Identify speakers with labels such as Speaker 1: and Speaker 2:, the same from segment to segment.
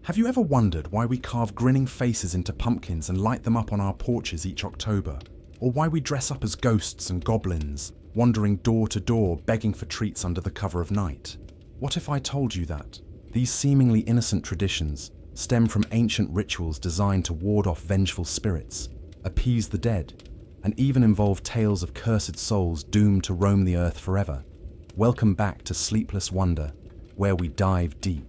Speaker 1: Have you ever wondered why we carve grinning faces into pumpkins and light them up on our porches each October? Or why we dress up as ghosts and goblins, wandering door to door begging for treats under the cover of night? What if I told you that these seemingly innocent traditions stem from ancient rituals designed to ward off vengeful spirits, appease the dead, and even involve tales of cursed souls doomed to roam the earth forever? Welcome back to Sleepless Wonder, where we dive deep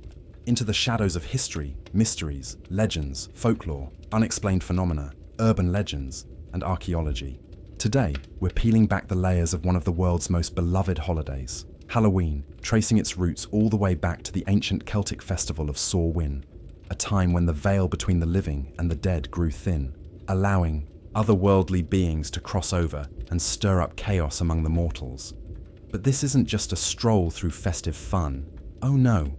Speaker 1: into the shadows of history, mysteries, legends, folklore, unexplained phenomena, urban legends, and archaeology. Today, we're peeling back the layers of one of the world's most beloved holidays, Halloween, tracing its roots all the way back to the ancient Celtic festival of Samhain, a time when the veil between the living and the dead grew thin, allowing otherworldly beings to cross over and stir up chaos among the mortals. But this isn't just a stroll through festive fun. Oh no.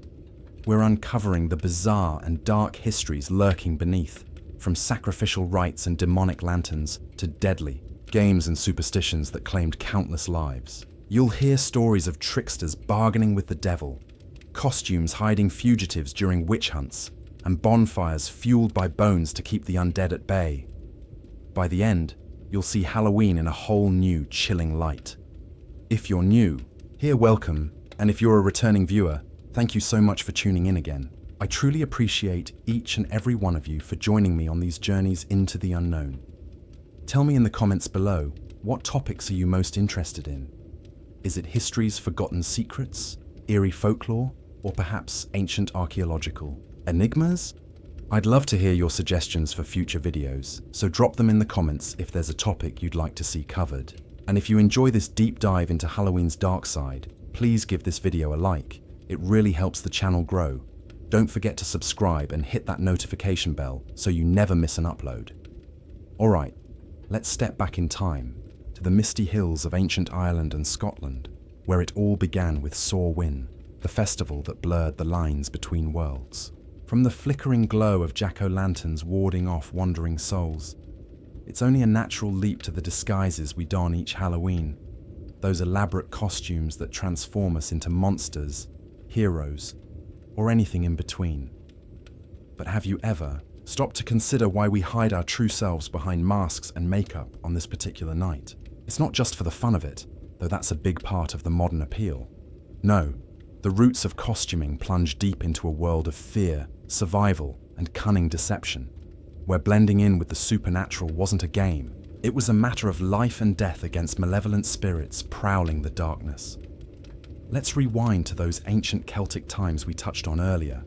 Speaker 1: We're uncovering the bizarre and dark histories lurking beneath, from sacrificial rites and demonic lanterns to deadly games and superstitions that claimed countless lives. You'll hear stories of tricksters bargaining with the devil, costumes hiding fugitives during witch hunts, and bonfires fueled by bones to keep the undead at bay. By the end, you'll see Halloween in a whole new, chilling light. If you're new, here, welcome, and if you're a returning viewer, thank you so much for tuning in again. I truly appreciate each and every one of you for joining me on these journeys into the unknown. Tell me in the comments below, what topics are you most interested in? Is it history's forgotten secrets, eerie folklore, or perhaps ancient archaeological enigmas? I'd love to hear your suggestions for future videos, so drop them in the comments if there's a topic you'd like to see covered. And if you enjoy this deep dive into Halloween's dark side, please give this video a like. It really helps the channel grow. Don't forget to subscribe and hit that notification bell so you never miss an upload. Alright, let's step back in time to the misty hills of ancient Ireland and Scotland, where it all began with Samhain, the festival that blurred the lines between worlds. From the flickering glow of jack-o'-lanterns warding off wandering souls, it's only a natural leap to the disguises we don each Halloween, those elaborate costumes that transform us into monsters, heroes, or anything in between. But have you ever stopped to consider why we hide our true selves behind masks and makeup on this particular night? It's not just for the fun of it, though that's a big part of the modern appeal. No, the roots of costuming plunge deep into a world of fear, survival, and cunning deception, where blending in with the supernatural wasn't a game. It was a matter of life and death against malevolent spirits prowling the darkness. Let's rewind to those ancient Celtic times we touched on earlier,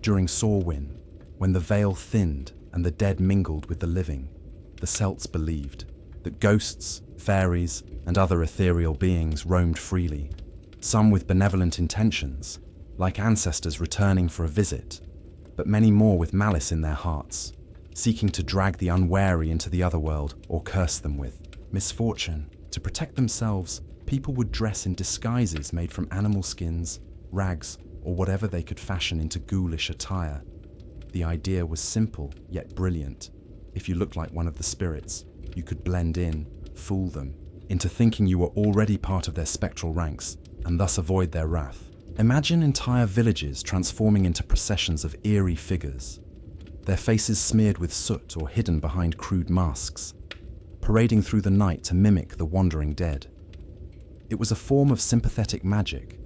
Speaker 1: during Samhain, when the veil thinned and the dead mingled with the living. The Celts believed that ghosts, fairies, and other ethereal beings roamed freely, some with benevolent intentions, like ancestors returning for a visit, but many more with malice in their hearts, seeking to drag the unwary into the otherworld or curse them with misfortune. To protect themselves, people would dress in disguises made from animal skins, rags, or whatever they could fashion into ghoulish attire. The idea was simple yet brilliant. If you looked like one of the spirits, you could blend in, fool them, into thinking you were already part of their spectral ranks, and thus avoid their wrath. Imagine entire villages transforming into processions of eerie figures, their faces smeared with soot or hidden behind crude masks, parading through the night to mimic the wandering dead. It was a form of sympathetic magic,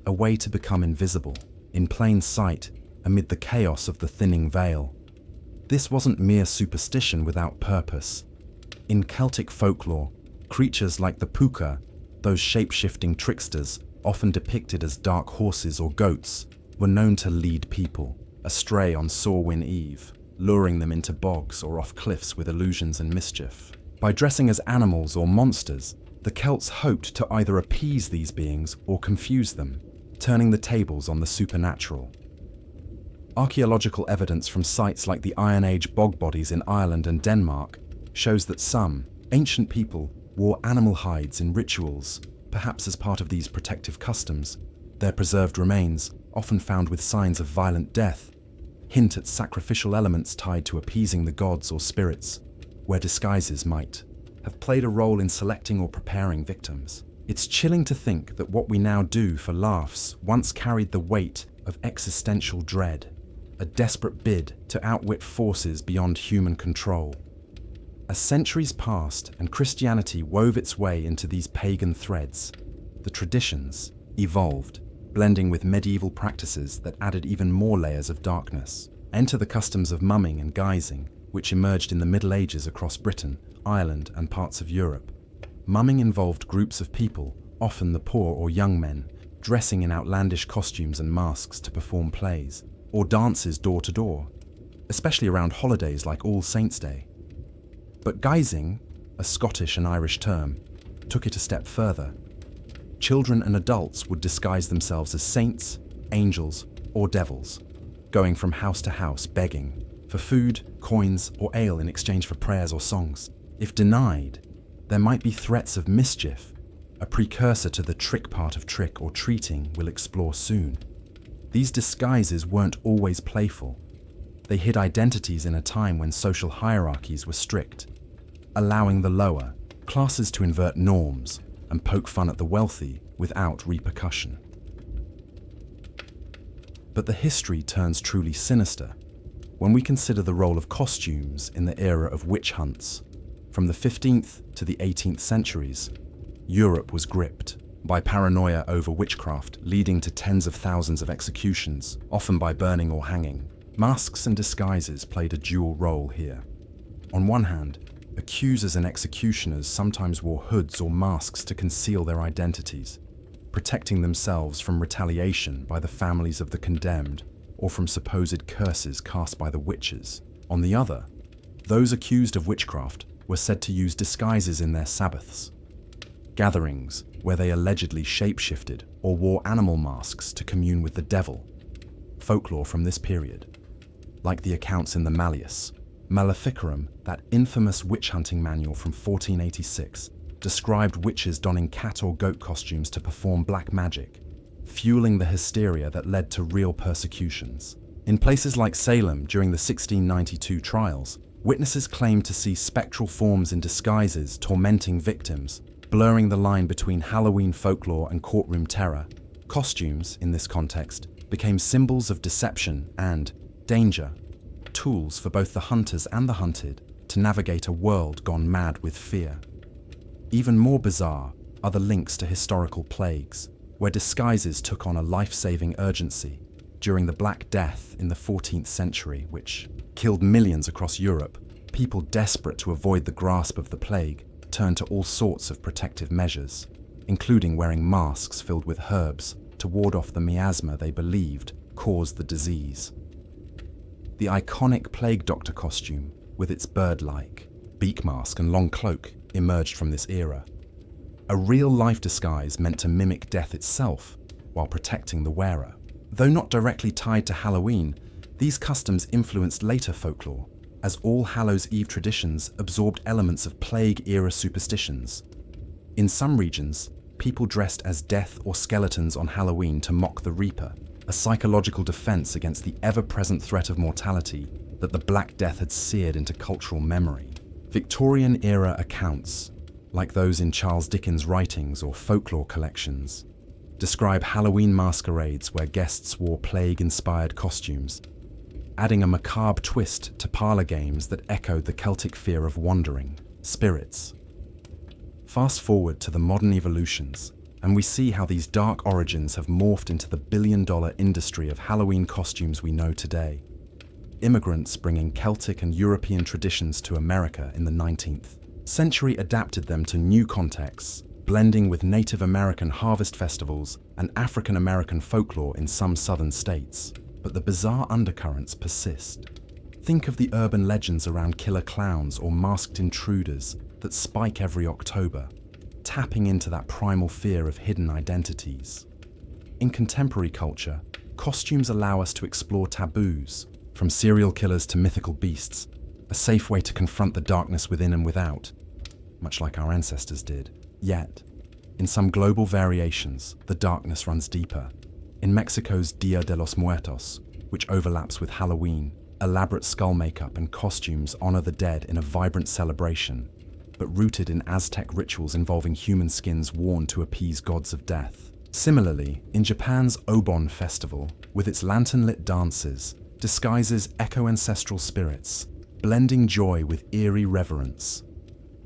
Speaker 1: a way to become invisible, in plain sight, amid the chaos of the thinning veil. This wasn't mere superstition without purpose. In Celtic folklore, creatures like the puka, those shape-shifting tricksters, often depicted as dark horses or goats, were known to lead people astray on Samhain Eve, luring them into bogs or off cliffs with illusions and mischief. By dressing as animals or monsters, the Celts hoped to either appease these beings or confuse them, turning the tables on the supernatural. Archaeological evidence from sites like the Iron Age bog bodies in Ireland and Denmark shows that some ancient people wore animal hides in rituals, perhaps as part of these protective customs. Their preserved remains, often found with signs of violent death, hint at sacrificial elements tied to appeasing the gods or spirits, where disguises might have played a role in selecting or preparing victims. It's chilling to think that what we now do for laughs once carried the weight of existential dread. a desperate bid to outwit forces beyond human control. As centuries passed and Christianity wove its way into these pagan threads, the traditions evolved, blending with medieval practices that added even more layers of darkness. Enter the customs of mumming and guising, which emerged in the Middle Ages across Britain, Ireland, and parts of Europe. Mumming involved groups of people, often the poor or young men, dressing in outlandish costumes and masks to perform plays, or dances door to door, especially around holidays like All Saints' Day. But guising, a Scottish and Irish term, took it a step further. Children and adults would disguise themselves as saints, angels, or devils, going from house to house begging for food, coins, or ale in exchange for prayers or songs. If denied, there might be threats of mischief, a precursor to the trick part of trick or treating we'll explore soon. These disguises weren't always playful. They hid identities in a time when social hierarchies were strict, allowing the lower classes to invert norms and poke fun at the wealthy without repercussion. But the history turns truly sinister when we consider the role of costumes in the era of witch hunts. From the 15th to the 18th centuries, Europe was gripped by paranoia over witchcraft, leading to tens of thousands of executions, often by burning or hanging. Masks and disguises played a dual role here. On one hand, accusers and executioners sometimes wore hoods or masks to conceal their identities, protecting themselves from retaliation by the families of the condemned or from supposed curses cast by the witches. On the other, those accused of witchcraft were said to use disguises in their Sabbaths, gatherings where they allegedly shapeshifted or wore animal masks to commune with the devil. Folklore from this period, like the accounts in the Malleus Maleficarum, that infamous witch-hunting manual from 1486, described witches donning cat or goat costumes to perform black magic, fueling the hysteria that led to real persecutions. In places like Salem during the 1692 trials, witnesses claimed to see spectral forms in disguises tormenting victims, blurring the line between Halloween folklore and courtroom terror. Costumes, in this context, became symbols of deception and danger, tools for both the hunters and the hunted to navigate a world gone mad with fear. Even more bizarre are the links to historical plagues, where disguises took on a life-saving urgency during the Black Death in the 14th century, which killed millions across Europe. People desperate to avoid the grasp of the plague turned to all sorts of protective measures, including wearing masks filled with herbs to ward off the miasma they believed caused the disease. The iconic plague doctor costume, with its bird-like beak mask and long cloak, emerged from this era. A real-life disguise meant to mimic death itself while protecting the wearer. Though not directly tied to Halloween, these customs influenced later folklore, as All Hallows' Eve traditions absorbed elements of plague-era superstitions. In some regions, people dressed as death or skeletons on Halloween to mock the Reaper, a psychological defense against the ever-present threat of mortality that the Black Death had seared into cultural memory. Victorian-era accounts, like those in Charles Dickens' writings or folklore collections, describe Halloween masquerades where guests wore plague-inspired costumes, adding a macabre twist to parlor games that echoed the Celtic fear of wandering spirits. Fast forward to the modern evolutions, and we see how these dark origins have morphed into the billion-dollar industry of Halloween costumes we know today. Immigrants bringing Celtic and European traditions to America in the 19th century adapted them to new contexts, blending with Native American harvest festivals and African American folklore in some southern states. But the bizarre undercurrents persist. Think of the urban legends around killer clowns or masked intruders that spike every October, tapping into that primal fear of hidden identities. In contemporary culture, costumes allow us to explore taboos, from serial killers to mythical beasts, a safe way to confront the darkness within and without, much like our ancestors did. Yet, in some global variations, the darkness runs deeper. In Mexico's Dia de los Muertos, which overlaps with Halloween, elaborate skull makeup and costumes honor the dead in a vibrant celebration, but rooted in Aztec rituals involving human skins worn to appease gods of death. Similarly, in Japan's Obon festival, with its lantern-lit dances, disguises echo ancestral spirits, blending joy with eerie reverence.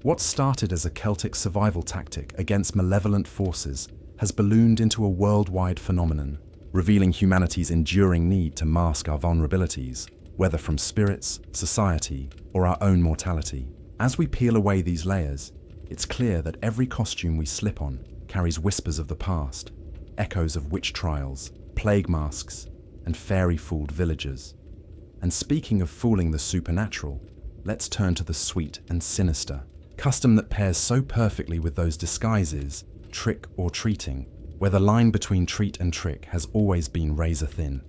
Speaker 1: What started as a Celtic survival tactic against malevolent forces has ballooned into a worldwide phenomenon, revealing humanity's enduring need to mask our vulnerabilities, whether from spirits, society, or our own mortality. As we peel away these layers, it's clear that every costume we slip on carries whispers of the past, echoes of witch trials, plague masks, and fairy-fooled villagers. And speaking of fooling the supernatural, let's turn to the sweet and sinister, custom that pairs so perfectly with those disguises, trick or treating, where the line between treat and trick has always been razor thin.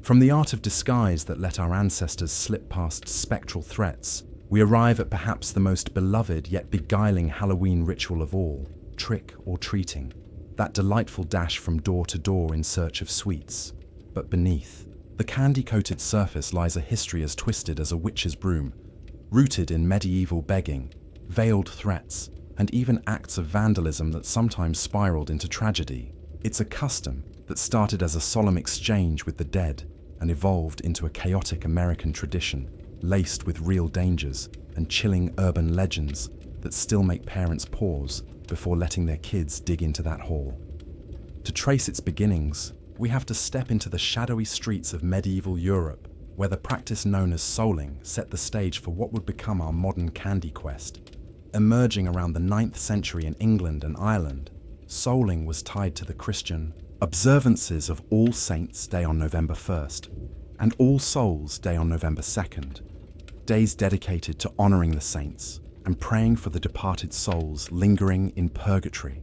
Speaker 1: From the art of disguise that let our ancestors slip past spectral threats, we arrive at perhaps the most beloved yet beguiling Halloween ritual of all, trick or treating, that delightful dash from door to door in search of sweets. But beneath, the candy-coated surface lies a history as twisted as a witch's broom, rooted in medieval begging, veiled threats, and even acts of vandalism that sometimes spiraled into tragedy. It's a custom that started as a solemn exchange with the dead and evolved into a chaotic American tradition, laced with real dangers and chilling urban legends that still make parents pause before letting their kids dig into that hole. To trace its beginnings, we have to step into the shadowy streets of medieval Europe, where the practice known as souling set the stage for what would become our modern candy quest. Emerging around the 9th century in England and Ireland, souling was tied to the Christian observances of All Saints' Day on November 1st and All Souls' Day on November 2nd, days dedicated to honouring the saints and praying for the departed souls lingering in purgatory,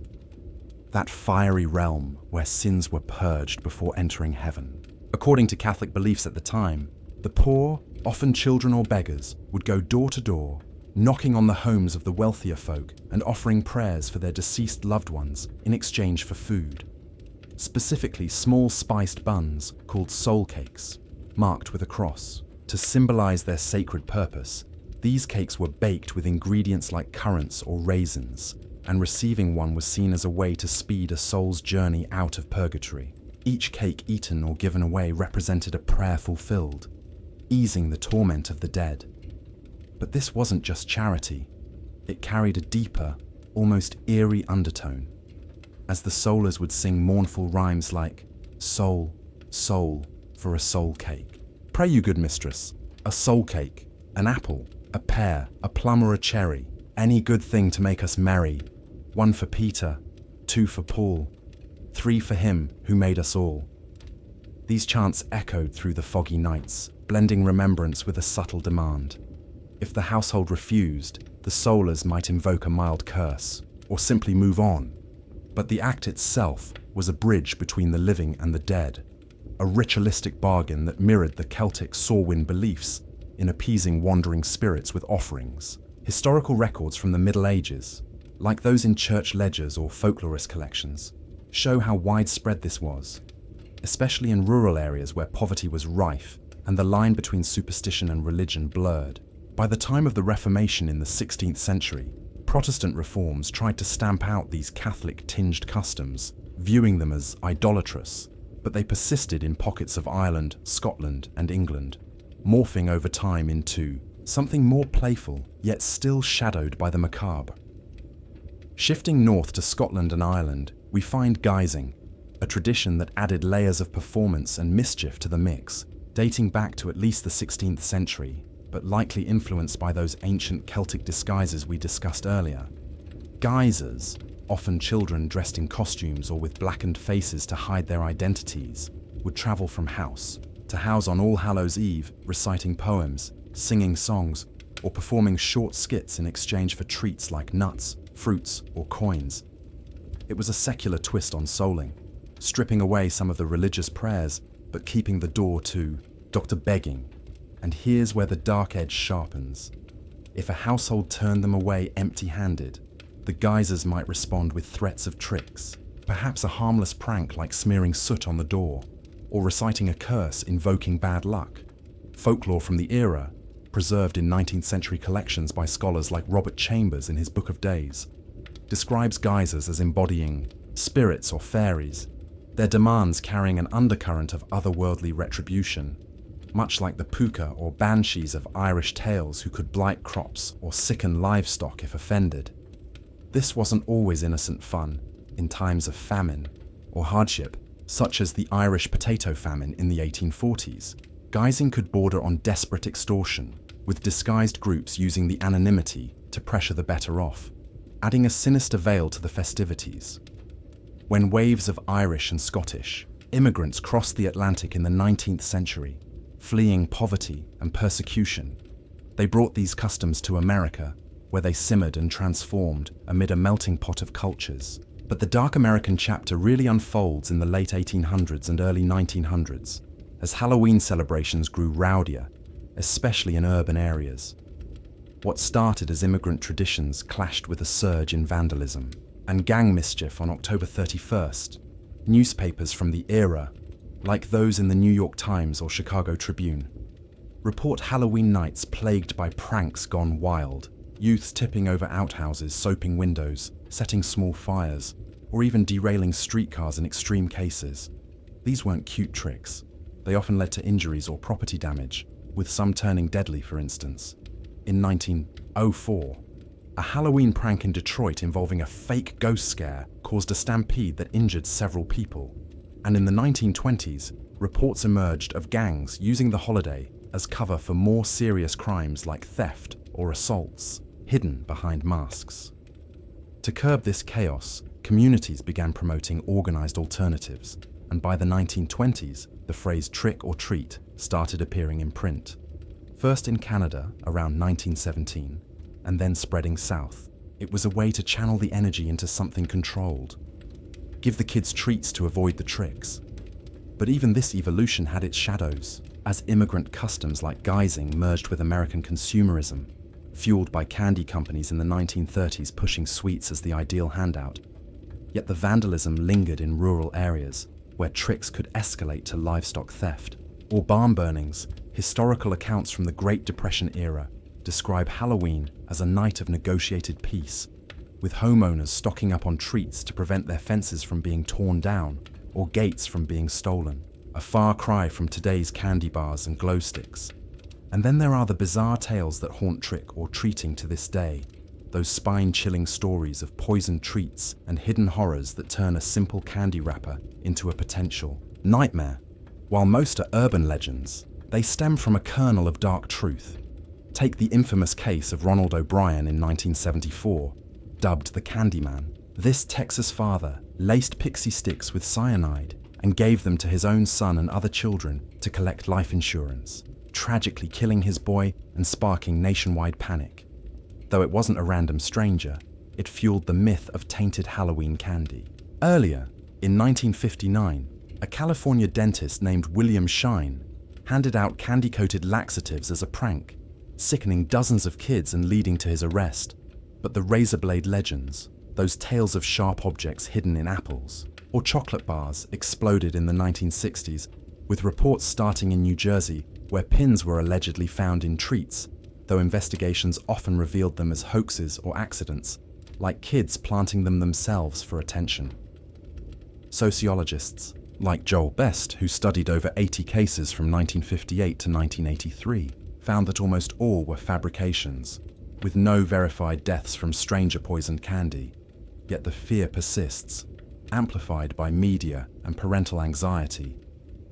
Speaker 1: that fiery realm where sins were purged before entering heaven. According to Catholic beliefs at the time, the poor, often children or beggars, would go door to door, knocking on the homes of the wealthier folk and offering prayers for their deceased loved ones in exchange for food. Specifically small spiced buns called soul cakes, marked with a cross. To symbolize their sacred purpose, these cakes were baked with ingredients like currants or raisins, and receiving one was seen as a way to speed a soul's journey out of purgatory. Each cake eaten or given away represented a prayer fulfilled, easing the torment of the dead. But this wasn't just charity. It carried a deeper, almost eerie undertone, as the soulers would sing mournful rhymes like, "Soul, soul, for a soul cake. Pray you, good mistress, a soul cake, an apple, a pear, a plum or a cherry, any good thing to make us merry. 1 for Peter, 2 for Paul, 3 for him who made us all." These chants echoed through the foggy nights, blending remembrance with a subtle demand. If the household refused, the soulers might invoke a mild curse, or simply move on. But the act itself was a bridge between the living and the dead, a ritualistic bargain that mirrored the Celtic Samhain beliefs in appeasing wandering spirits with offerings. Historical records from the Middle Ages, like those in church ledgers or folklorist collections, show how widespread this was, especially in rural areas where poverty was rife and the line between superstition and religion blurred. By the time of the Reformation in the 16th century, Protestant reforms tried to stamp out these Catholic-tinged customs, viewing them as idolatrous, but they persisted in pockets of Ireland, Scotland, and England, morphing over time into something more playful, yet still shadowed by the macabre. Shifting north to Scotland and Ireland, we find guising, a tradition that added layers of performance and mischief to the mix, dating back to at least the 16th century, but likely influenced by those ancient Celtic disguises we discussed earlier. Guisers, often children dressed in costumes or with blackened faces to hide their identities, would travel from house to house on All Hallows' Eve, reciting poems, singing songs, or performing short skits in exchange for treats like nuts, fruits, or coins. It was a secular twist on souling, stripping away some of the religious prayers, but keeping the door to Dr. Begging. And here's where the dark edge sharpens. If a household turned them away empty-handed, the guisers might respond with threats of tricks, perhaps a harmless prank like smearing soot on the door, or reciting a curse invoking bad luck. Folklore from the era, preserved in 19th century collections by scholars like Robert Chambers in his Book of Days, describes guisers as embodying spirits or fairies, their demands carrying an undercurrent of otherworldly retribution. much like the puka or banshees of Irish tales who could blight crops or sicken livestock if offended. This wasn't always innocent fun. In times of famine or hardship, such as the Irish potato famine in the 1840s, guising could border on desperate extortion, with disguised groups using the anonymity to pressure the better off, adding a sinister veil to the festivities. When waves of Irish and Scottish immigrants crossed the Atlantic in the 19th century, fleeing poverty and persecution, they brought these customs to America, where they simmered and transformed amid a melting pot of cultures. But the dark American chapter really unfolds in the late 1800s and early 1900s, as Halloween celebrations grew rowdier, especially in urban areas. What started as immigrant traditions clashed with a surge in vandalism and gang mischief on October 31st. Newspapers from the era, like those in the New York Times or Chicago Tribune, report Halloween nights plagued by pranks gone wild, youths tipping over outhouses, soaping windows, setting small fires, or even derailing streetcars in extreme cases. These weren't cute tricks. They often led to injuries or property damage, with some turning deadly, for instance. In 1904, a Halloween prank in Detroit involving a fake ghost scare caused a stampede that injured several people. And in the 1920s, reports emerged of gangs using the holiday as cover for more serious crimes like theft or assaults, hidden behind masks. To curb this chaos, communities began promoting organized alternatives, and by the 1920s, the phrase trick or treat started appearing in print. First in Canada around 1917, and then spreading south. It was a way to channel the energy into something controlled. Give the kids treats to avoid the tricks. But even this evolution had its shadows, as immigrant customs like guising merged with American consumerism, fueled by candy companies in the 1930s pushing sweets as the ideal handout. Yet the vandalism lingered in rural areas, where tricks could escalate to livestock theft or barn burnings. Historical accounts from the Great Depression era describe Halloween as a night of negotiated peace, with homeowners stocking up on treats to prevent their fences from being torn down or gates from being stolen, a far cry from today's candy bars and glow sticks. And then there are the bizarre tales that haunt trick or treating to this day, those spine-chilling stories of poisoned treats and hidden horrors that turn a simple candy wrapper into a potential nightmare. While most are urban legends, they stem from a kernel of dark truth. Take the infamous case of Ronald O'Brien in 1974, dubbed the Candyman. This Texas father laced pixie sticks with cyanide and gave them to his own son and other children to collect life insurance, tragically killing his boy and sparking nationwide panic. Though it wasn't a random stranger, it fueled the myth of tainted Halloween candy. Earlier, in 1959, a California dentist named William Shine handed out candy-coated laxatives as a prank, sickening dozens of kids and leading to his arrest. But the razor blade legends, those tales of sharp objects hidden in apples or chocolate bars, exploded in the 1960s, with reports starting in New Jersey where pins were allegedly found in treats, though investigations often revealed them as hoaxes or accidents, like kids planting them themselves for attention. Sociologists, like Joel Best, who studied over 80 cases from 1958 to 1983, found that almost all were fabrications, with no verified deaths from stranger-poisoned candy. Yet the fear persists, amplified by media and parental anxiety,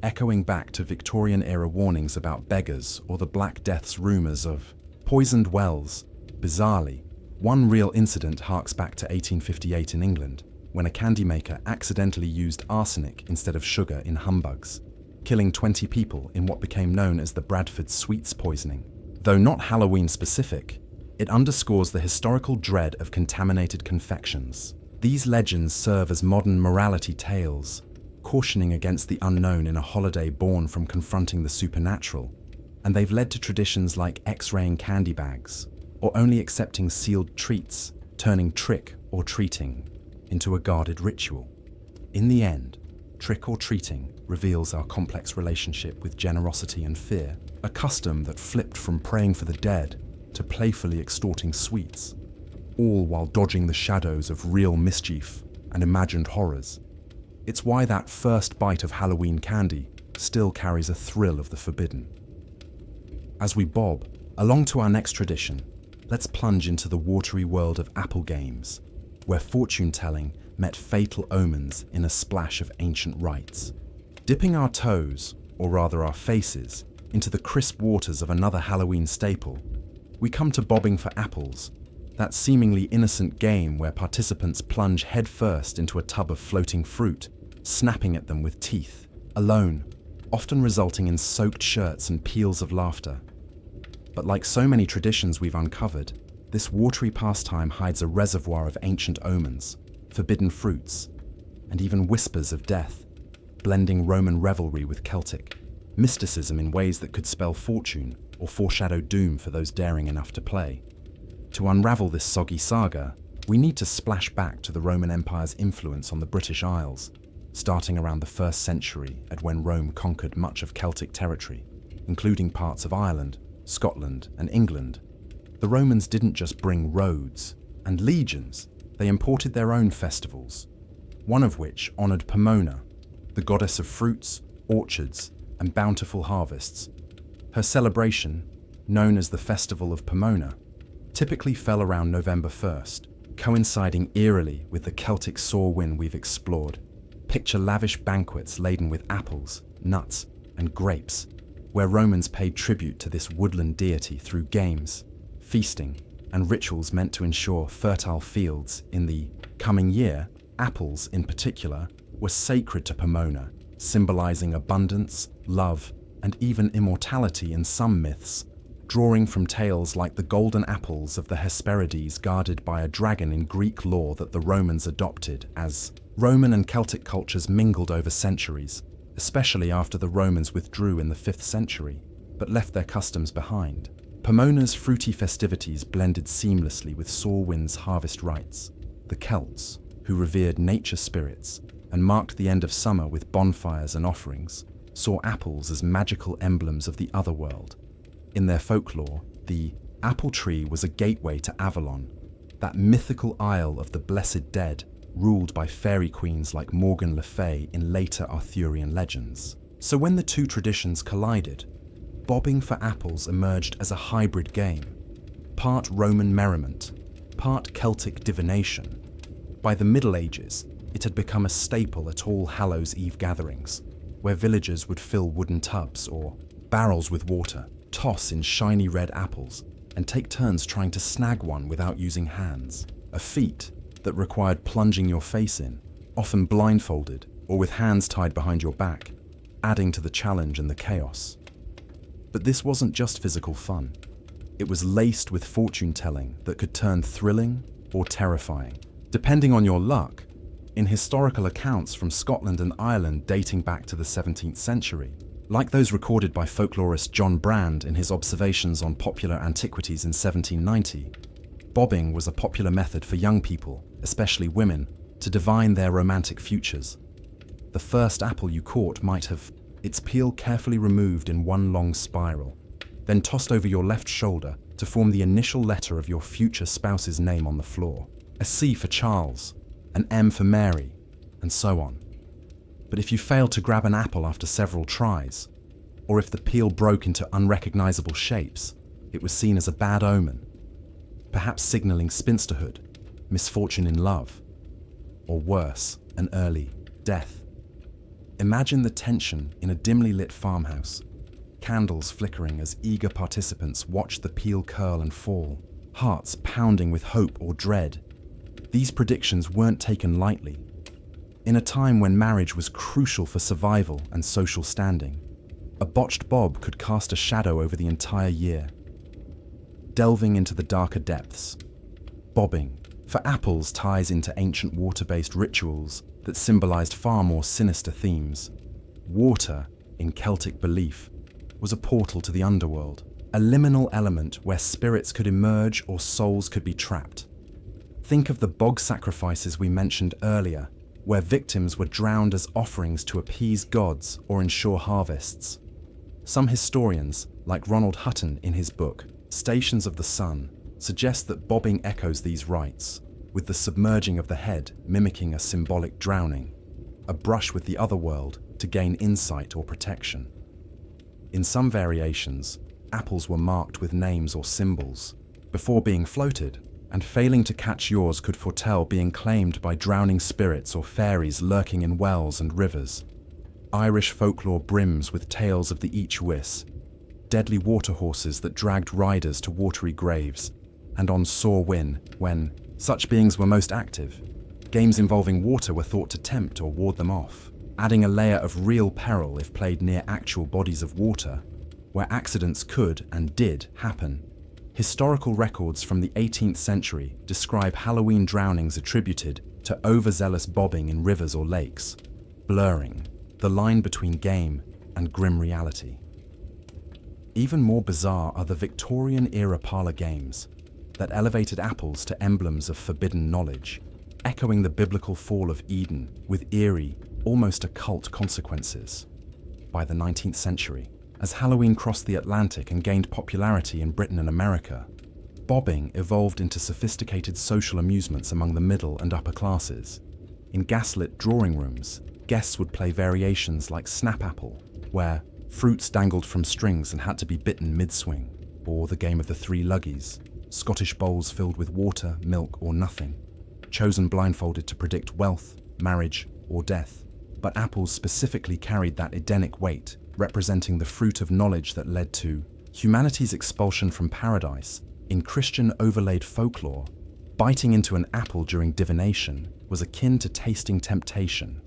Speaker 1: echoing back to Victorian-era warnings about beggars or the Black Death's rumors of poisoned wells. Bizarrely, one real incident harks back to 1858 in England, when a candy maker accidentally used arsenic instead of sugar in humbugs, killing 20 people in what became known as the Bradford sweets poisoning. Though not Halloween-specific, it underscores the historical dread of contaminated confections. These legends serve as modern morality tales, cautioning against the unknown in a holiday born from confronting the supernatural, and they've led to traditions like X-raying candy bags, or only accepting sealed treats, turning trick or treating into a guarded ritual. In the end, trick or treating reveals our complex relationship with generosity and fear, a custom that flipped from praying for the dead to playfully extorting sweets, all while dodging the shadows of real mischief and imagined horrors. It's why that first bite of Halloween candy still carries a thrill of the forbidden. As we bob along to our next tradition, let's plunge into the watery world of apple games, where fortune-telling met fatal omens in a splash of ancient rites. Dipping our toes, or rather our faces, into the crisp waters of another Halloween staple, we come to bobbing for apples, that seemingly innocent game where participants plunge headfirst into a tub of floating fruit, snapping at them with teeth, alone, often resulting in soaked shirts and peals of laughter. But like so many traditions we've uncovered, this watery pastime hides a reservoir of ancient omens, forbidden fruits, and even whispers of death, blending Roman revelry with Celtic mysticism in ways that could spell fortune or foreshadow doom for those daring enough to play. To unravel this soggy saga, we need to splash back to the Roman Empire's influence on the British Isles, starting around the 1st century at when Rome conquered much of Celtic territory, including parts of Ireland, Scotland, and England. The Romans didn't just bring roads and legions, they imported their own festivals, one of which honoured Pomona, the goddess of fruits, orchards, and bountiful harvests. Her celebration, known as the Festival of Pomona, typically fell around November 1st, coinciding eerily with the Celtic Samhain we've explored. Picture lavish banquets laden with apples, nuts, and grapes, where Romans paid tribute to this woodland deity through games, feasting, and rituals meant to ensure fertile fields in the coming year. Apples, in particular, were sacred to Pomona, symbolizing abundance, love, and even immortality in some myths, drawing from tales like the golden apples of the Hesperides guarded by a dragon in Greek lore that the Romans adopted as Roman and Celtic cultures mingled over centuries, especially after the Romans withdrew in the 5th century, but left their customs behind. Pomona's fruity festivities blended seamlessly with Samhain's harvest rites. The Celts, who revered nature spirits and marked the end of summer with bonfires and offerings, saw apples as magical emblems of the otherworld. In their folklore, the apple tree was a gateway to Avalon, that mythical isle of the blessed dead, ruled by fairy queens like Morgan Le Fay in later Arthurian legends. So when the two traditions collided, bobbing for apples emerged as a hybrid game, part Roman merriment, part Celtic divination. By the Middle Ages, it had become a staple at all Hallows' Eve gatherings, where villagers would fill wooden tubs or barrels with water, toss in shiny red apples, and take turns trying to snag one without using hands, a feat that required plunging your face in, often blindfolded or with hands tied behind your back, adding to the challenge and the chaos. But this wasn't just physical fun. It was laced with fortune-telling that could turn thrilling or terrifying, depending on your luck. In historical accounts from Scotland and Ireland dating back to the 17th century, like those recorded by folklorist John Brand in his observations on popular antiquities in 1790, bobbing was a popular method for young people, especially women, to divine their romantic futures. The first apple you caught might have its peel carefully removed in one long spiral, then tossed over your left shoulder to form the initial letter of your future spouse's name on the floor. A C for Charles, an M for Mary, and so on. But if you failed to grab an apple after several tries, or if the peel broke into unrecognizable shapes, it was seen as a bad omen, perhaps signaling spinsterhood, misfortune in love, or worse, an early death. Imagine the tension in a dimly lit farmhouse, candles flickering as eager participants watched the peel curl and fall, hearts pounding with hope or dread. These predictions weren't taken lightly. In a time when marriage was crucial for survival and social standing, a botched bob could cast a shadow over the entire year. Delving into the darker depths, bobbing for apples ties into ancient water-based rituals that symbolized far more sinister themes. Water, in Celtic belief, was a portal to the underworld, a liminal element where spirits could emerge or souls could be trapped. Think of the bog sacrifices we mentioned earlier, where victims were drowned as offerings to appease gods or ensure harvests. Some historians, like Ronald Hutton in his book, Stations of the Sun, suggest that bobbing echoes these rites, with the submerging of the head mimicking a symbolic drowning, a brush with the other world to gain insight or protection. In some variations, apples were marked with names or symbols before being floated, and failing to catch yours could foretell being claimed by drowning spirits or fairies lurking in wells and rivers. Irish folklore brims with tales of the each wis, deadly water horses that dragged riders to watery graves, and on sore win, when such beings were most active, games involving water were thought to tempt or ward them off, adding a layer of real peril if played near actual bodies of water, where accidents could and did happen. Historical records from the 18th century describe Halloween drownings attributed to overzealous bobbing in rivers or lakes, blurring the line between game and grim reality. Even more bizarre are the Victorian-era parlour games that elevated apples to emblems of forbidden knowledge, echoing the biblical fall of Eden with eerie, almost occult consequences. By the 19th century, as Halloween crossed the Atlantic and gained popularity in Britain and America, bobbing evolved into sophisticated social amusements among the middle and upper classes. In gaslit drawing rooms, guests would play variations like Snap Apple, where fruits dangled from strings and had to be bitten mid-swing, or the game of the three luggies, Scottish bowls filled with water, milk, or nothing, chosen blindfolded to predict wealth, marriage, or death. But apples specifically carried that Edenic weight, representing the fruit of knowledge that led to humanity's expulsion from paradise. In Christian overlaid folklore, biting into an apple during divination was akin to tasting temptation,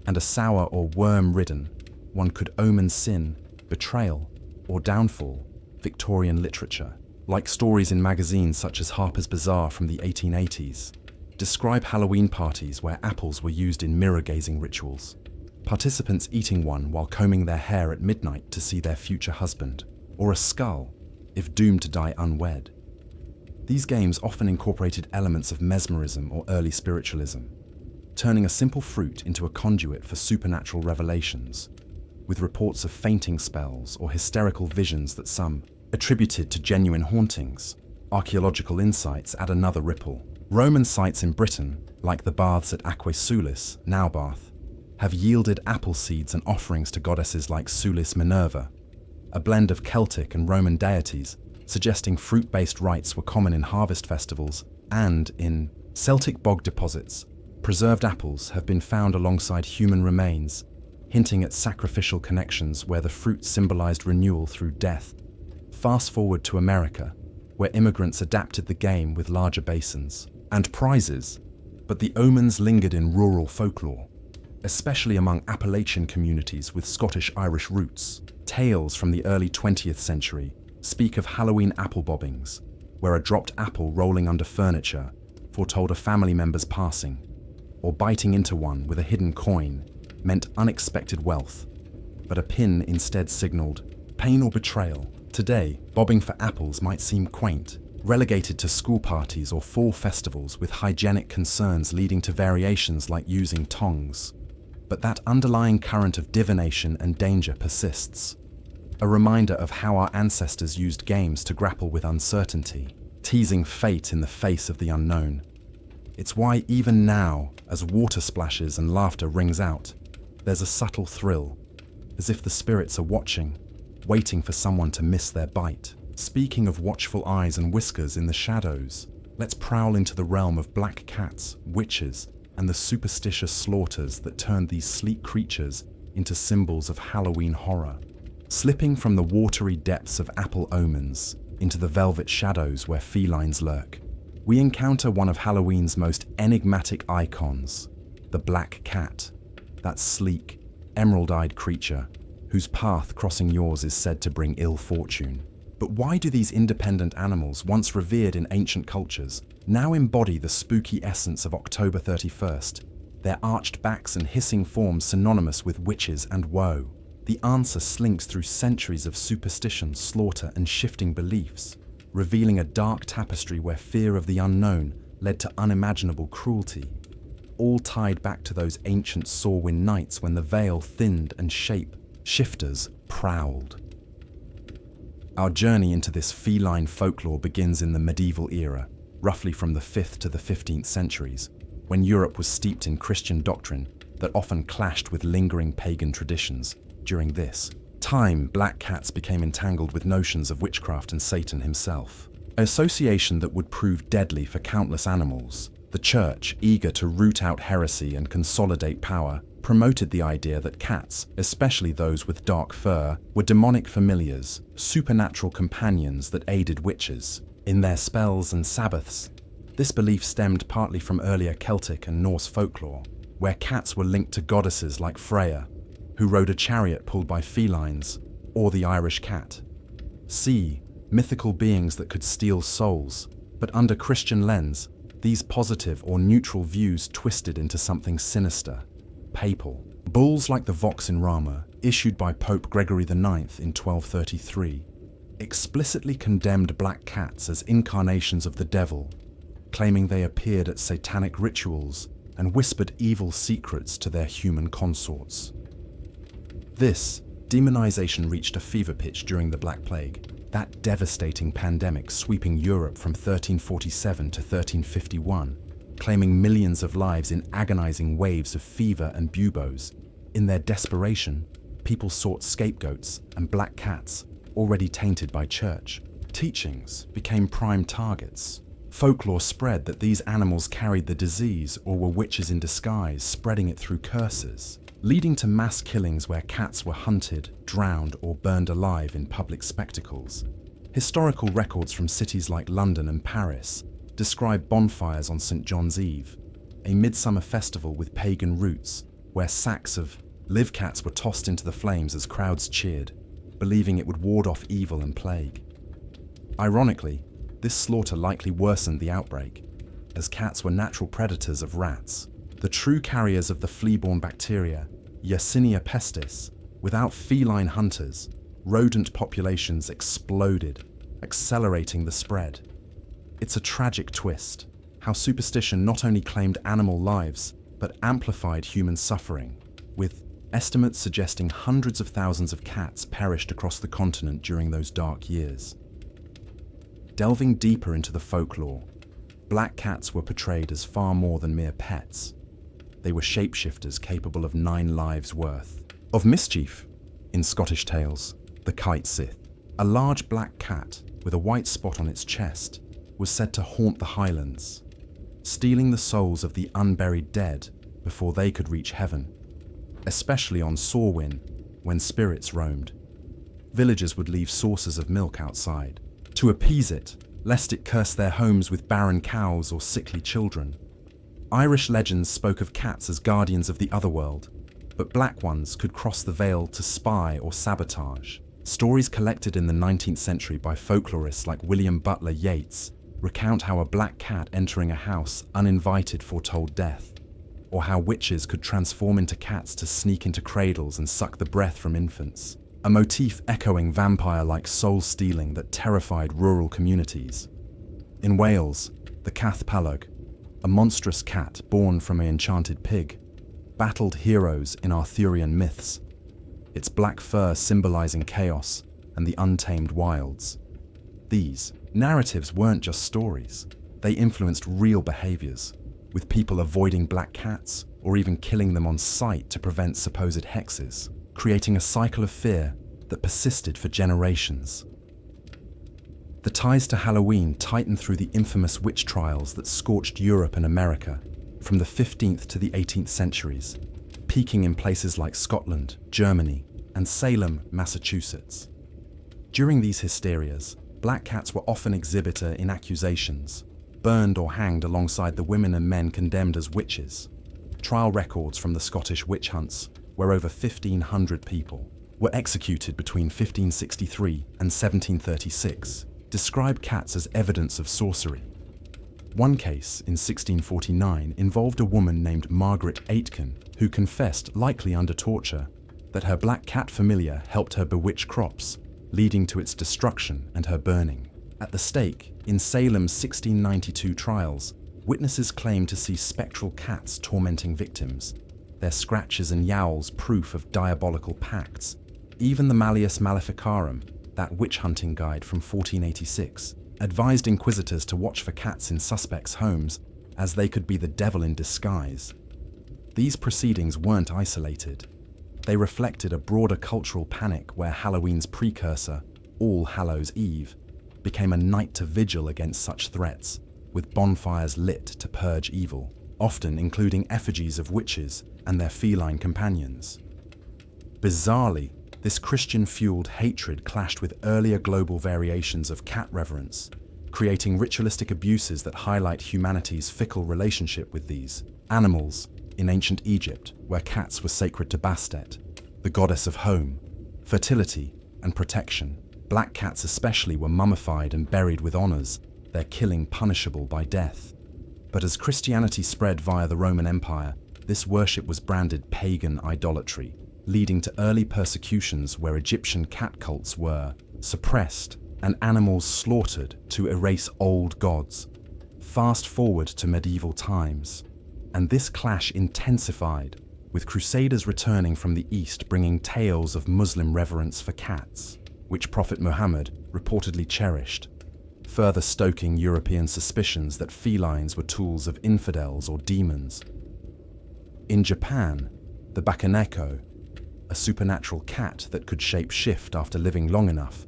Speaker 1: and a sour or worm-ridden one could omen sin, betrayal, or downfall. Victorian literature, like stories in magazines such as Harper's Bazaar from the 1880s, describe Halloween parties where apples were used in mirror-gazing rituals, participants eating one while combing their hair at midnight to see their future husband, or a skull, if doomed to die unwed. These games often incorporated elements of mesmerism or early spiritualism, turning a simple fruit into a conduit for supernatural revelations, with reports of fainting spells or hysterical visions that some attributed to genuine hauntings. Archaeological insights add another ripple. Roman sites in Britain, like the baths at Aquae Sulis, now Bath, have yielded apple seeds and offerings to goddesses like Sulis Minerva, a blend of Celtic and Roman deities, suggesting fruit-based rites were common in harvest festivals. And in Celtic bog deposits, preserved apples have been found alongside human remains, hinting at sacrificial connections where the fruit symbolized renewal through death. Fast forward to America, where immigrants adapted the game with larger basins and prizes, but the omens lingered in rural folklore, especially among Appalachian communities with Scottish-Irish roots. Tales from the early 20th century speak of Halloween apple bobbings, where a dropped apple rolling under furniture foretold a family member's passing, or biting into one with a hidden coin meant unexpected wealth, but a pin instead signaled pain or betrayal. Today, bobbing for apples might seem quaint, relegated to school parties or fall festivals with hygienic concerns leading to variations like using tongs. But that underlying current of divination and danger persists, a reminder of how our ancestors used games to grapple with uncertainty, teasing fate in the face of the unknown. It's why even now, as water splashes and laughter rings out, there's a subtle thrill, as if the spirits are watching, waiting for someone to miss their bite. Speaking of watchful eyes and whiskers in the shadows, let's prowl into the realm of black cats, witches, and the superstitious slaughters that turned these sleek creatures into symbols of Halloween horror. Slipping from the watery depths of apple omens into the velvet shadows where felines lurk, we encounter one of Halloween's most enigmatic icons, the black cat, that sleek, emerald-eyed creature whose path crossing yours is said to bring ill fortune. But why do these independent animals, once revered in ancient cultures, now embody the spooky essence of October 31st, their arched backs and hissing forms synonymous with witches and woe? The answer slinks through centuries of superstition, slaughter, and shifting beliefs, revealing a dark tapestry where fear of the unknown led to unimaginable cruelty, all tied back to those ancient Samhain nights when the veil thinned and shifters prowled. Our journey into this feline folklore begins in the medieval era, roughly from the 5th to the 15th centuries, when Europe was steeped in Christian doctrine that often clashed with lingering pagan traditions. During this time, black cats became entangled with notions of witchcraft and Satan himself, an association that would prove deadly for countless animals. The church, eager to root out heresy and consolidate power, promoted the idea that cats, especially those with dark fur, were demonic familiars, supernatural companions that aided witches in their spells and sabbaths. This belief stemmed partly from earlier Celtic and Norse folklore, where cats were linked to goddesses like Freya, who rode a chariot pulled by felines, or the Irish cat. C. Mythical beings that could steal souls, but under Christian lens, these positive or neutral views twisted into something sinister, papal. Bulls like the Vox in Rama, issued by Pope Gregory IX in 1233, explicitly condemned black cats as incarnations of the devil, claiming they appeared at satanic rituals and whispered evil secrets to their human consorts. This demonization reached a fever pitch during the Black Plague, that devastating pandemic sweeping Europe from 1347 to 1351, claiming millions of lives in agonizing waves of fever and buboes. In their desperation, people sought scapegoats, and black cats, already tainted by church teachings, became prime targets. Folklore spread that these animals carried the disease or were witches in disguise, spreading it through curses, leading to mass killings where cats were hunted, drowned, or burned alive in public spectacles. Historical records from cities like London and Paris describe bonfires on St. John's Eve, a midsummer festival with pagan roots, where sacks of live cats were tossed into the flames as crowds cheered, believing it would ward off evil and plague. Ironically, this slaughter likely worsened the outbreak, as cats were natural predators of rats, the true carriers of the flea-borne bacteria, Yersinia pestis. Without feline hunters, rodent populations exploded, accelerating the spread. It's a tragic twist, how superstition not only claimed animal lives, but amplified human suffering, with estimates suggesting hundreds of thousands of cats perished across the continent during those dark years. Delving deeper into the folklore, black cats were portrayed as far more than mere pets. They were shapeshifters capable of 9 lives' worth of mischief. In Scottish tales, the Kite Sith, a large black cat with a white spot on its chest, was said to haunt the Highlands, stealing the souls of the unburied dead before they could reach heaven, especially on Samhain, when spirits roamed. Villagers would leave saucers of milk outside to appease it, lest it curse their homes with barren cows or sickly children. Irish legends spoke of cats as guardians of the otherworld, but black ones could cross the veil to spy or sabotage. Stories collected in the 19th century by folklorists like William Butler Yeats recount how a black cat entering a house uninvited foretold death, or how witches could transform into cats to sneak into cradles and suck the breath from infants, a motif echoing vampire-like soul-stealing that terrified rural communities. In Wales, the Cath Palog, a monstrous cat born from an enchanted pig, battled heroes in Arthurian myths, its black fur symbolizing chaos and the untamed wilds. These narratives weren't just stories, they influenced real behaviors, with people avoiding black cats or even killing them on sight to prevent supposed hexes, creating a cycle of fear that persisted for generations. The ties to Halloween tightened through the infamous witch trials that scorched Europe and America from the 15th to the 18th centuries, peaking in places like Scotland, Germany, and Salem, Massachusetts. During these hysterias, black cats were often exhibited in accusations, burned or hanged alongside the women and men condemned as witches. Trial records from the Scottish witch hunts, where over 1,500 people were executed between 1563 and 1736, describe cats as evidence of sorcery. One case, in 1649, involved a woman named Margaret Aitken, who confessed, likely under torture, that her black cat familiar helped her bewitch crops, leading to its destruction and her burning. At the stake, in Salem's 1692 trials, witnesses claimed to see spectral cats tormenting victims, their scratches and yowls proof of diabolical pacts. Even the Malleus Maleficarum, that witch-hunting guide from 1486, advised inquisitors to watch for cats in suspects' homes, as they could be the devil in disguise. These proceedings weren't isolated. They reflected a broader cultural panic where Halloween's precursor, All Hallows' Eve, became a night to vigil against such threats, with bonfires lit to purge evil, often including effigies of witches and their feline companions. Bizarrely, this Christian-fueled hatred clashed with earlier global variations of cat reverence, creating ritualistic abuses that highlight humanity's fickle relationship with these animals. In ancient Egypt, where cats were sacred to Bastet, the goddess of home, fertility, and protection, black cats especially were mummified and buried with honors, their killing punishable by death. But as Christianity spread via the Roman Empire, this worship was branded pagan idolatry, leading to early persecutions where Egyptian cat cults were suppressed and animals slaughtered to erase old gods. Fast forward to medieval times, and this clash intensified, with crusaders returning from the East bringing tales of Muslim reverence for cats, which Prophet Muhammad reportedly cherished, further stoking European suspicions that felines were tools of infidels or demons. In Japan, the Bakaneko, a supernatural cat that could shape-shift after living long enough,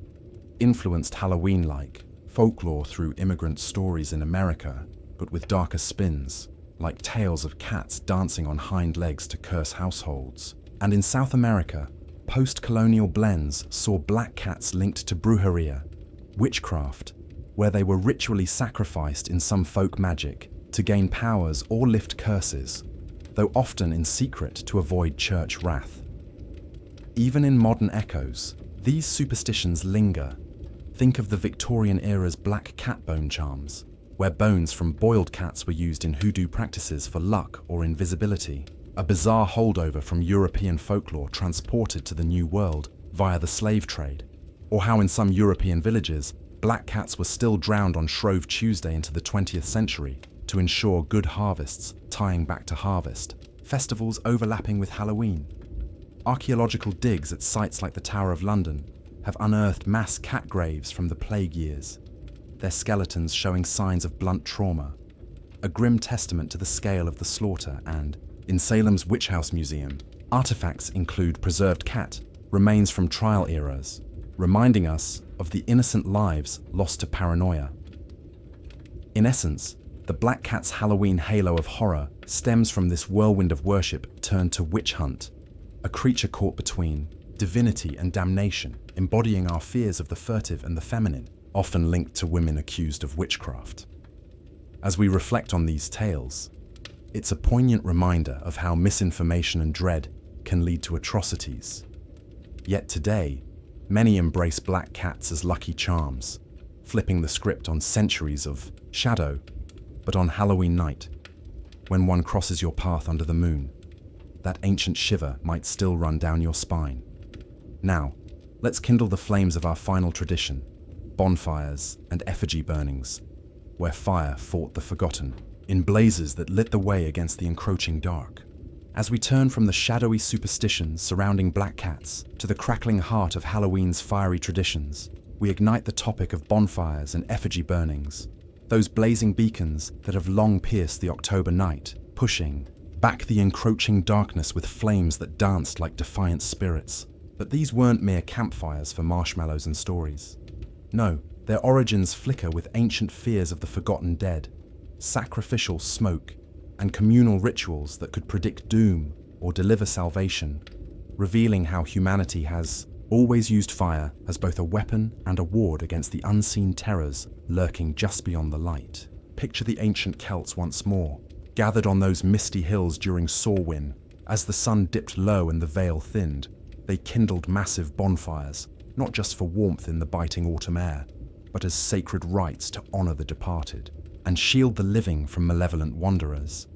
Speaker 1: influenced Halloween-like folklore through immigrant stories in America, but with darker spins, like tales of cats dancing on hind legs to curse households. And in South America, post-colonial blends saw black cats linked to brujeria, witchcraft, where they were ritually sacrificed in some folk magic to gain powers or lift curses, though often in secret to avoid church wrath. Even in modern echoes, these superstitions linger. Think of the Victorian era's black cat bone charms, where bones from boiled cats were used in hoodoo practices for luck or invisibility, a bizarre holdover from European folklore transported to the New World via the slave trade. Or how in some European villages, black cats were still drowned on Shrove Tuesday into the 20th century to ensure good harvests, tying back to harvest, festivals overlapping with Halloween. Archaeological digs at sites like the Tower of London have unearthed mass cat graves from the plague years, their skeletons showing signs of blunt trauma, a grim testament to the scale of the slaughter. And in Salem's Witch House Museum, artifacts include preserved cat remains from trial eras, reminding us of the innocent lives lost to paranoia. In essence, the black cat's Halloween halo of horror stems from this whirlwind of worship turned to witch hunt, a creature caught between divinity and damnation, embodying our fears of the furtive and the feminine, often linked to women accused of witchcraft. As we reflect on these tales, it's a poignant reminder of how misinformation and dread can lead to atrocities. Yet today, many embrace black cats as lucky charms, flipping the script on centuries of shadow. But on Halloween night, when one crosses your path under the moon, that ancient shiver might still run down your spine. Now, let's kindle the flames of our final tradition, bonfires and effigy burnings, where fire fought the forgotten, in blazes that lit the way against the encroaching dark. As we turn from the shadowy superstitions surrounding black cats to the crackling heart of Halloween's fiery traditions, we ignite the topic of bonfires and effigy burnings, those blazing beacons that have long pierced the October night, pushing back the encroaching darkness with flames that danced like defiant spirits. But these weren't mere campfires for marshmallows and stories. No, their origins flicker with ancient fears of the forgotten dead, sacrificial smoke, and communal rituals that could predict doom or deliver salvation, revealing how humanity has always used fire as both a weapon and a ward against the unseen terrors lurking just beyond the light. Picture the ancient Celts once more, gathered on those misty hills during Samhain. As the sun dipped low and the veil thinned, they kindled massive bonfires, not just for warmth in the biting autumn air, but as sacred rites to honor the departed and shield the living from malevolent wanderers.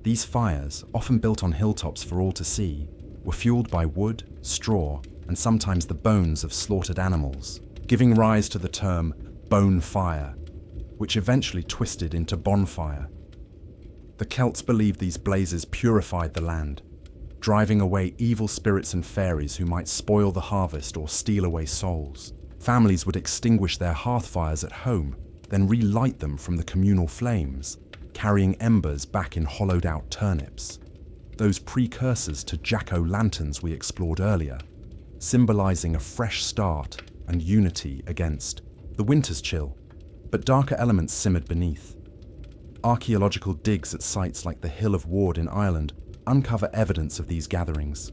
Speaker 1: These fires, often built on hilltops for all to see, were fueled by wood, straw, and sometimes the bones of slaughtered animals, giving rise to the term bone fire, which eventually twisted into bonfire. The Celts believed these blazes purified the land, driving away evil spirits and fairies who might spoil the harvest or steal away souls. Families would extinguish their hearth fires at home, then relight them from the communal flames, carrying embers back in hollowed-out turnips. those precursors to jack-o'-lanterns we explored earlier, symbolizing a fresh start and unity against the winter's chill, but darker elements simmered beneath. Archaeological digs at sites like the Hill of Ward in Ireland uncover evidence of these gatherings,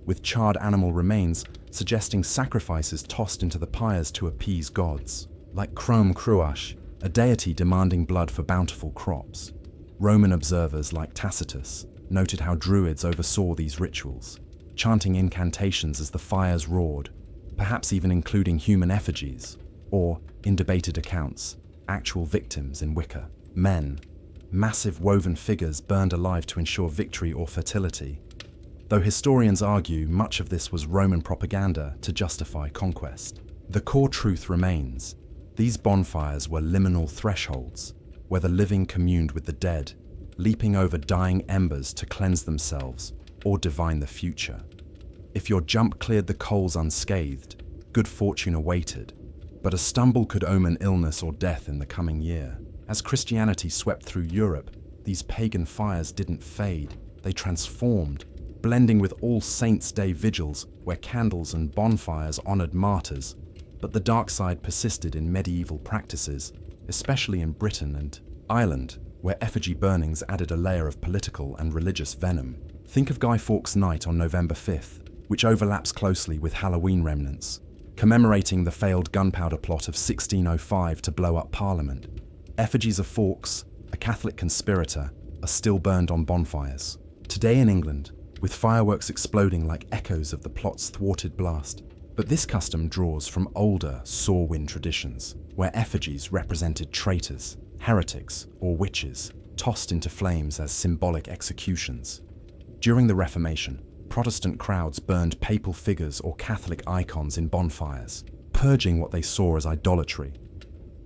Speaker 1: with charred animal remains suggesting sacrifices tossed into the pyres to appease gods, like Crom Cruach, a deity demanding blood for bountiful crops. Roman observers like Tacitus noted how Druids oversaw these rituals, chanting incantations as the fires roared, perhaps even including human effigies, or, in debated accounts, actual victims in wicker. Men, massive woven figures burned alive to ensure victory or fertility. Though historians argue much of this was Roman propaganda to justify conquest, the core truth remains. These bonfires were liminal thresholds, where the living communed with the dead, leaping over dying embers to cleanse themselves or divine the future. If your jump cleared the coals unscathed, good fortune awaited, but a stumble could omen illness or death in the coming year. As Christianity swept through Europe, these pagan fires didn't fade, they transformed, blending with All Saints' Day vigils where candles and bonfires honored martyrs. But the dark side persisted in medieval practices, especially in Britain and Ireland, where effigy burnings added a layer of political and religious venom. Think of Guy Fawkes' Night on November 5th, which overlaps closely with Halloween remnants, commemorating the failed gunpowder plot of 1605 to blow up Parliament. Effigies of Fawkes, a Catholic conspirator, are still burned on bonfires. Today in England, with fireworks exploding like echoes of the plot's thwarted blast. But this custom draws from older Samhain traditions, where effigies represented traitors, heretics, or witches, tossed into flames as symbolic executions. During the Reformation, Protestant crowds burned papal figures or Catholic icons in bonfires, purging what they saw as idolatry.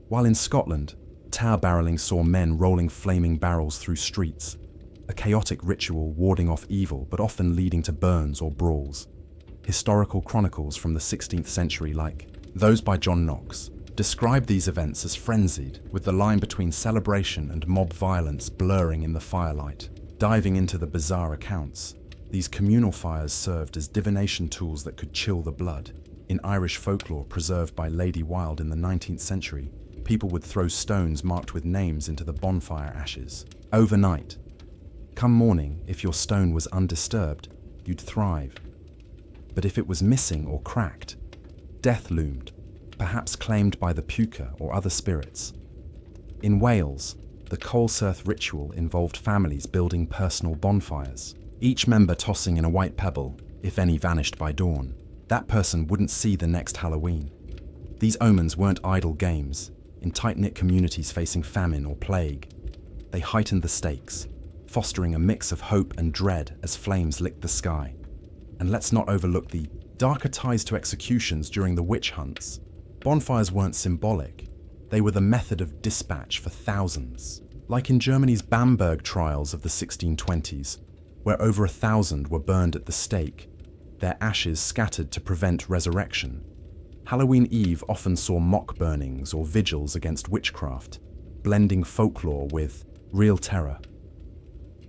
Speaker 1: While in Scotland, tower barreling saw men rolling flaming barrels through streets, a chaotic ritual warding off evil but often leading to burns or brawls. Historical chronicles from the 16th century, like those by John Knox, describe these events as frenzied, with the line between celebration and mob violence blurring in the firelight. Diving into the bizarre accounts, these communal fires served as divination tools that could chill the blood. In Irish folklore preserved by Lady Wilde in the 19th century, people would throw stones marked with names into the bonfire ashes. Overnight, come morning, if your stone was undisturbed, you'd thrive. But if it was missing or cracked, death loomed, perhaps claimed by the puka or other spirits. In Wales, the Colserth ritual involved families building personal bonfires, each member tossing in a white pebble, if any vanished by dawn. That person wouldn't see the next Halloween. These omens weren't idle games, in tight-knit communities facing famine or plague. They heightened the stakes, fostering a mix of hope and dread as flames licked the sky. And let's not overlook the darker ties to executions during the witch hunts. Bonfires weren't symbolic. They were the method of dispatch for thousands. Like in Germany's Bamberg trials of the 1620s, where over 1,000 were burned at the stake, their ashes scattered to prevent resurrection. Halloween Eve often saw mock burnings or vigils against witchcraft, blending folklore with real terror.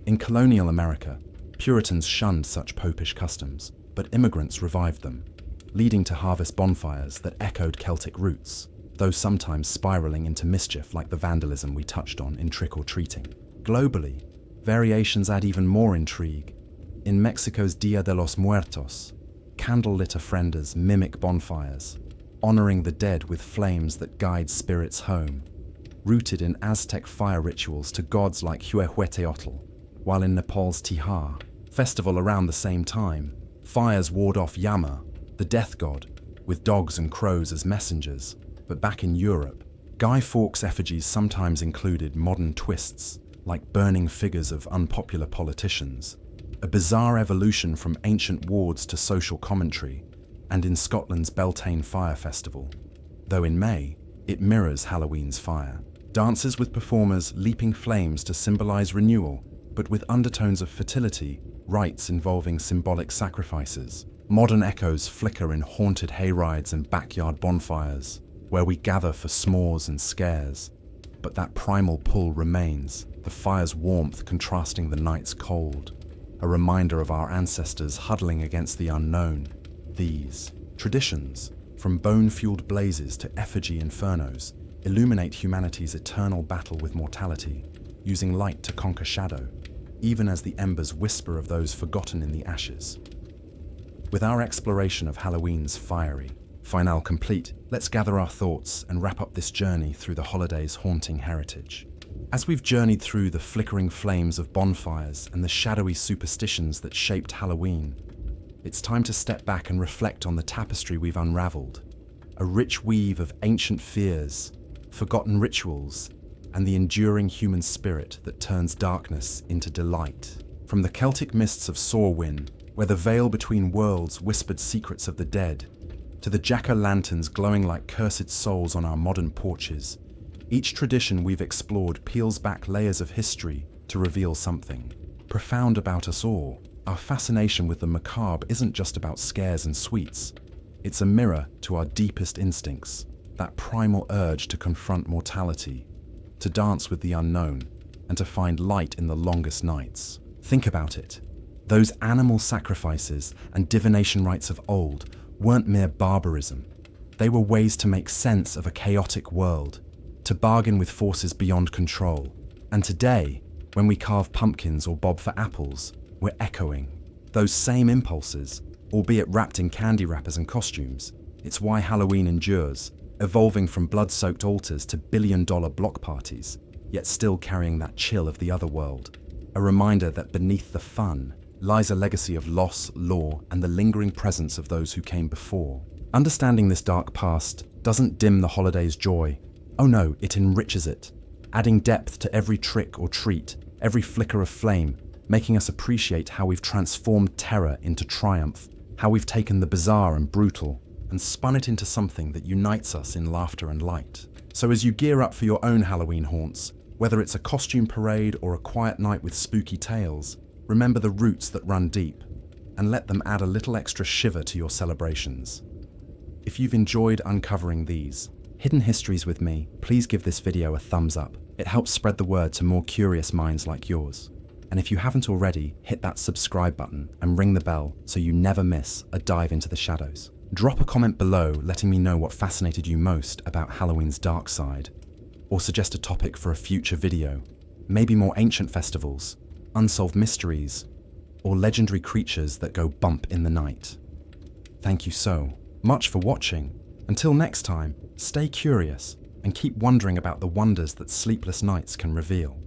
Speaker 1: In colonial America, Puritans shunned such popish customs, but immigrants revived them, leading to harvest bonfires that echoed Celtic roots, though sometimes spiraling into mischief like the vandalism we touched on in trick-or-treating. Globally, variations add even more intrigue. In Mexico's Dia de los Muertos, candlelit ofrendas mimic bonfires, honoring the dead with flames that guide spirits home, rooted in Aztec fire rituals to gods like Huehueteotl. While in Nepal's Tihar, festival around the same time, fires ward off Yama, the death god, with dogs and crows as messengers. But back in Europe, Guy Fawkes effigies sometimes included modern twists, like burning figures of unpopular politicians, a bizarre evolution from ancient wards to social commentary, and in Scotland's Beltane Fire Festival, though in May, it mirrors Halloween's fire. Dances with performers leaping flames to symbolize renewal, but with undertones of fertility, rites involving symbolic sacrifices. Modern echoes flicker in haunted hayrides and backyard bonfires, where we gather for s'mores and scares. But that primal pull remains, the fire's warmth contrasting the night's cold. a reminder of our ancestors huddling against the unknown. These traditions, from bone-fueled blazes to effigy infernos, illuminate humanity's eternal battle with mortality, using light to conquer shadow, even as the embers whisper of those forgotten in the ashes. With our exploration of Halloween's fiery finale complete, let's gather our thoughts and wrap up this journey through the holiday's haunting heritage. As we've journeyed through the flickering flames of bonfires and the shadowy superstitions that shaped Halloween, it's time to step back and reflect on the tapestry we've unraveled, a rich weave of ancient fears, forgotten rituals, and the enduring human spirit that turns darkness into delight. From the Celtic mists of Samhain, where the veil between worlds whispered secrets of the dead, to the jack-o'-lanterns glowing like cursed souls on our modern porches, each tradition we've explored peels back layers of history to reveal something profound about us all. Our fascination with the macabre isn't just about scares and sweets. It's a mirror to our deepest instincts, that primal urge to confront mortality, to dance with the unknown, and to find light in the longest nights. Think about it. Those animal sacrifices and divination rites of old weren't mere barbarism. They were ways to make sense of a chaotic world, to bargain with forces beyond control. And today, when we carve pumpkins or bob for apples, we're echoing those same impulses, albeit wrapped in candy wrappers and costumes. It's why Halloween endures, evolving from blood-soaked altars to billion-dollar block parties, yet still carrying that chill of the other world. A reminder that beneath the fun lies a legacy of loss, lore, and the lingering presence of those who came before. Understanding this dark past doesn't dim the holiday's joy. Oh no, it enriches it, adding depth to every trick or treat, every flicker of flame, making us appreciate how we've transformed terror into triumph, how we've taken the bizarre and brutal and spun it into something that unites us in laughter and light. So as you gear up for your own Halloween haunts, whether it's a costume parade or a quiet night with spooky tales, remember the roots that run deep and let them add a little extra shiver to your celebrations. If you've enjoyed uncovering these hidden histories with me, please give this video a thumbs up. It helps spread the word to more curious minds like yours. And if you haven't already, hit that subscribe button and ring the bell so you never miss a dive into the shadows. Drop a comment below letting me know what fascinated you most about Halloween's dark side, or suggest a topic for a future video. Maybe more ancient festivals, unsolved mysteries, or legendary creatures that go bump in the night. Thank you so much for watching. Until next time, stay curious and keep wondering about the wonders that sleepless nights can reveal.